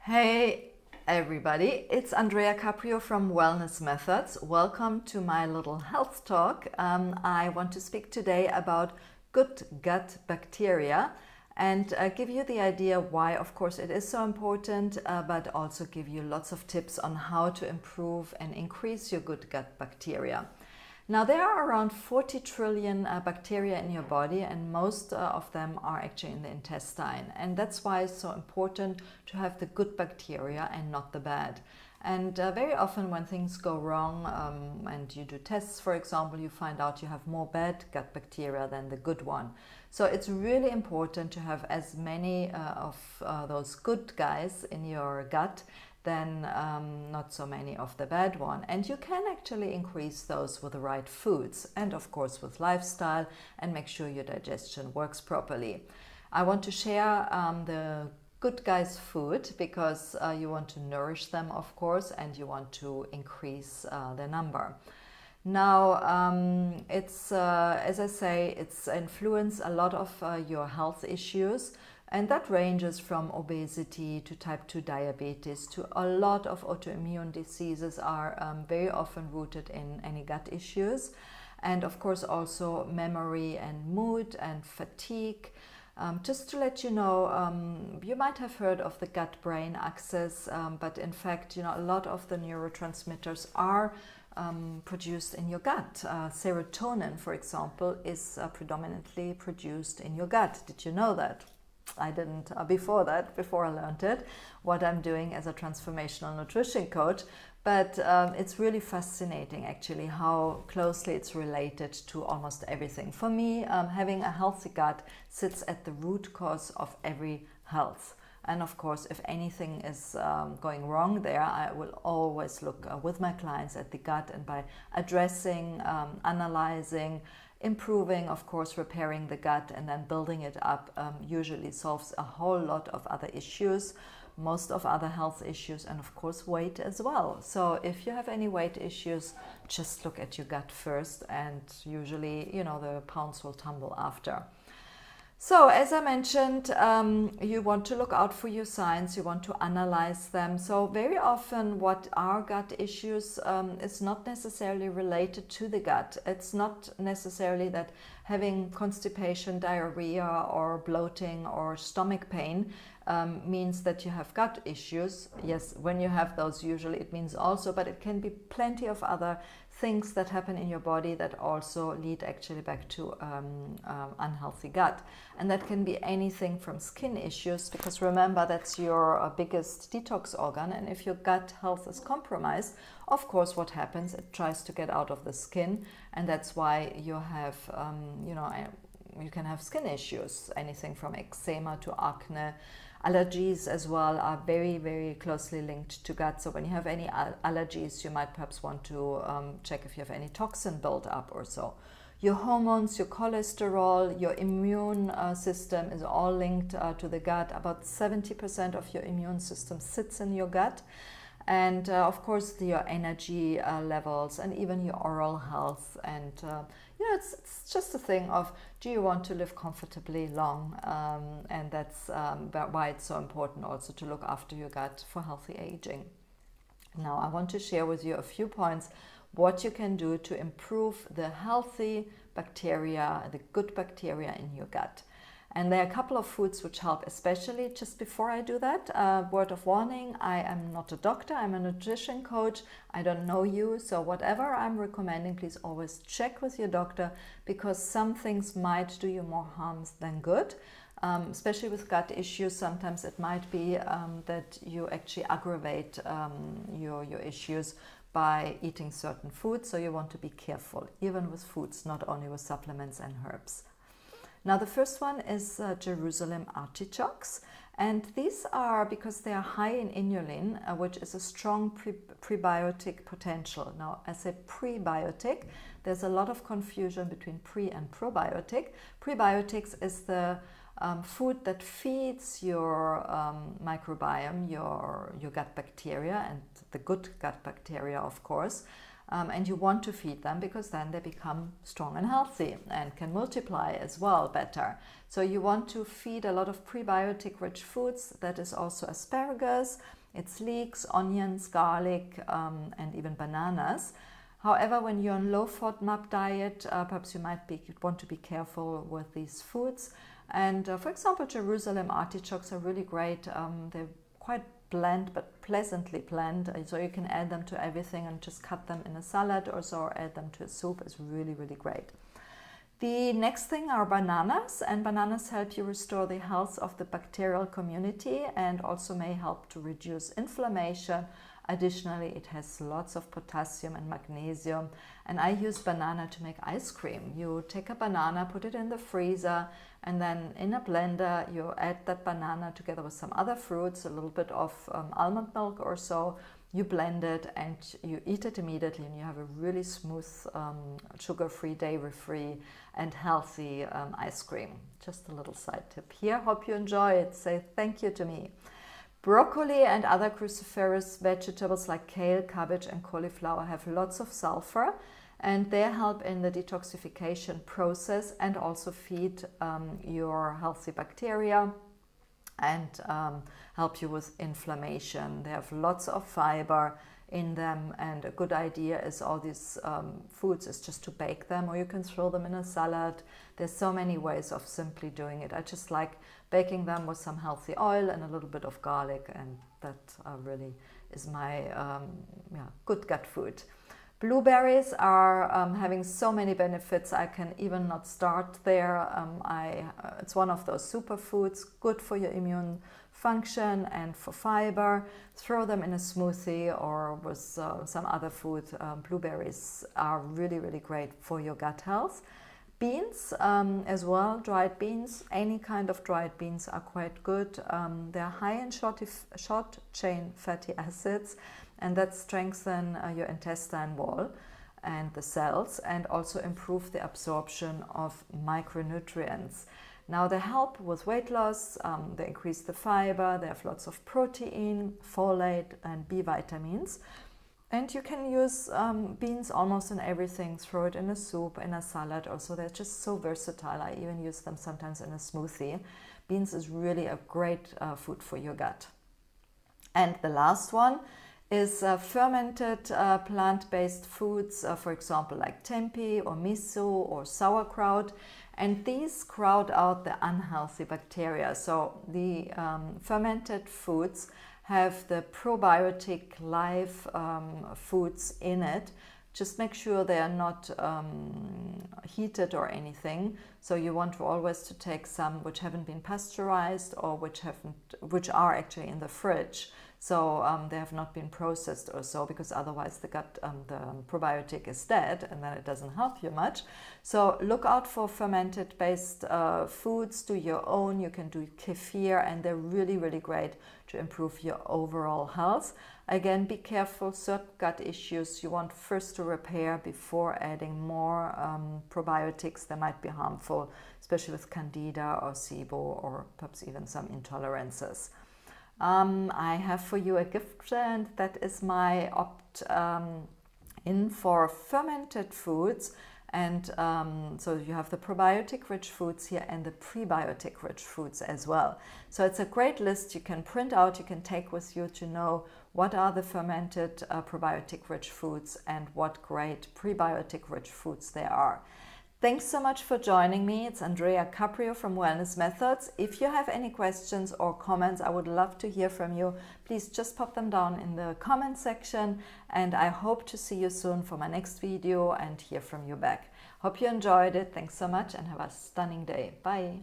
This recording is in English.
Hey everybody, it's Andrea Caprio from Wellness Methods. Welcome to my little health talk. I want to speak today about good gut bacteria and give you the idea why, of course, it is so important, but also give you lots of tips on how to improve and increase your good gut bacteria. Now, there are around 40 trillion bacteria in your body, and most of them are actually in the intestine. And that's why it's so important to have the good bacteria and not the bad. And very often when things go wrong and you do tests, for example, you find out you have more bad gut bacteria than the good one. So it's really important to have as many of those good guys in your gut than not so many of the bad one. And you can actually increase those with the right foods and of course with lifestyle, and make sure your digestion works properly. I want to share the good guys food because you want to nourish them, of course, and you want to increase the number. Now, it's as I say, it's influenced a lot of your health issues. And that ranges from obesity to type 2 diabetes to a lot of autoimmune diseases are very often rooted in any gut issues. And of course also memory and mood and fatigue. Just to let you know, you might have heard of the gut-brain axis, but in fact, a lot of the neurotransmitters are produced in your gut. Serotonin, for example, is predominantly produced in your gut. Did you know that? I didn't before I learned it, what I'm doing as a transformational nutrition coach. But it's really fascinating actually how closely it's related to almost everything. For me, having a healthy gut sits at the root cause of every health. And of course, if anything is going wrong there, I will always look with my clients at the gut, and by addressing, analyzing, improving, of course, repairing the gut and then building it up usually solves a whole lot of other issues, most of other health issues, and of course weight as well. So if you have any weight issues, just look at your gut first, and usually, the pounds will tumble after. So as I mentioned, you want to look out for your signs, you want to analyze them. So very often what are gut issues is not necessarily related to the gut. It's not necessarily that having constipation, diarrhea or bloating or stomach pain means that you have gut issues. Yes, when you have those, usually it means also, but it can be plenty of other things that happen in your body that also lead actually back to unhealthy gut. And that can be anything from skin issues, because remember, that's your biggest detox organ. And if your gut health is compromised, of course, what happens? It tries to get out of the skin. And that's why you have, you can have skin issues, anything from eczema to acne. Allergies as well are very, very closely linked to gut. So when you have any allergies, you might perhaps want to check if you have any toxin buildup or so. Your hormones, your cholesterol, your immune system is all linked to the gut. About 70% of your immune system sits in your gut. And of course, your energy levels and even your oral health. And it's just a thing of, do you want to live comfortably long? And that's why it's so important also to look after your gut for healthy aging. Now, I want to share with you a few points what you can do to improve the healthy bacteria, the good bacteria in your gut. And there are a couple of foods which help, especially. Just before I do that, word of warning, I am not a doctor, I'm a nutrition coach. I don't know you, so whatever I'm recommending, please always check with your doctor, because some things might do you more harm than good. Especially with gut issues, sometimes it might be that you actually aggravate your issues by eating certain foods. So you want to be careful, even with foods, not only with supplements and herbs. Now, the first one is Jerusalem artichokes, and these are because they are high in inulin, which is a strong prebiotic potential. Now, I said prebiotic. There's a lot of confusion between pre and probiotic. Prebiotics is the food that feeds your microbiome, your gut bacteria, and the good gut bacteria, of course, And you want to feed them because then they become strong and healthy and can multiply as well better. So you want to feed a lot of prebiotic rich foods. That is also asparagus, it's leeks, onions, garlic, and even bananas. However, when you're on low FODMAP diet, perhaps you might want to be careful with these foods. And for example, Jerusalem artichokes are really great. They're quite bland, but pleasantly bland. So you can add them to everything and just cut them in a salad or so, or add them to a soup. It's really, really great. The next thing are bananas, and bananas help you restore the health of the bacterial community and also may help to reduce inflammation. Additionally, it has lots of potassium and magnesium, and I use banana to make ice cream. You take a banana, put it in the freezer, and then in a blender you add that banana together with some other fruits, a little bit of almond milk or so. You blend it and you eat it immediately, and you have a really smooth, sugar-free, dairy-free and healthy ice cream. Just a little side tip here. Hope you enjoy it. Say thank you to me. Broccoli and other cruciferous vegetables like kale, cabbage and cauliflower have lots of sulfur, and they help in the detoxification process and also feed your healthy bacteria and help you with inflammation. They have lots of fiber in them, and a good idea is all these foods is just to bake them, or you can throw them in a salad. There's so many ways of simply doing it. I just like baking them with some healthy oil and a little bit of garlic, and that really is my good gut food. Blueberries are having so many benefits, I can even not start there. It's one of those superfoods, good for your immune function and for fiber. Throw them in a smoothie or with some other food. Blueberries are really, really great for your gut health. Beans as well, dried beans, any kind of dried beans are quite good. They're high in short chain fatty acids, and that strengthen your intestine wall and the cells, and also improve the absorption of micronutrients. Now they help with weight loss, they increase the fiber, they have lots of protein, folate and B vitamins. And you can use beans almost in everything, throw it in a soup, in a salad also. They're just so versatile. I even use them sometimes in a smoothie. Beans is really a great food for your gut. And the last one is fermented plant-based foods, for example, like tempeh or miso or sauerkraut. And these crowd out the unhealthy bacteria. So the fermented foods have the probiotic live foods in it. Just make sure they are not heated or anything. So you want to always to take some which haven't been pasteurized or which are actually in the fridge. So they have not been processed or so, because otherwise the probiotic is dead and then it doesn't help you much. So look out for fermented based foods. Do your own. You can do kefir, and they're really, really great to improve your overall health. Again, be careful, certain gut issues you want first to repair before adding more probiotics. They might be harmful, especially with candida or SIBO or perhaps even some intolerances. I have for you a gift, and that is my opt-in for fermented foods. And so you have the probiotic rich foods here and the prebiotic rich foods as well. So it's a great list you can print out, you can take with you to know what are the fermented probiotic rich foods and what great prebiotic rich foods there are. Thanks so much for joining me. It's Andrea Caprio from Wellness Methods. If you have any questions or comments, I would love to hear from you. Please just pop them down in the comment section, and I hope to see you soon for my next video and hear from you back. Hope you enjoyed it. Thanks so much and have a stunning day. Bye.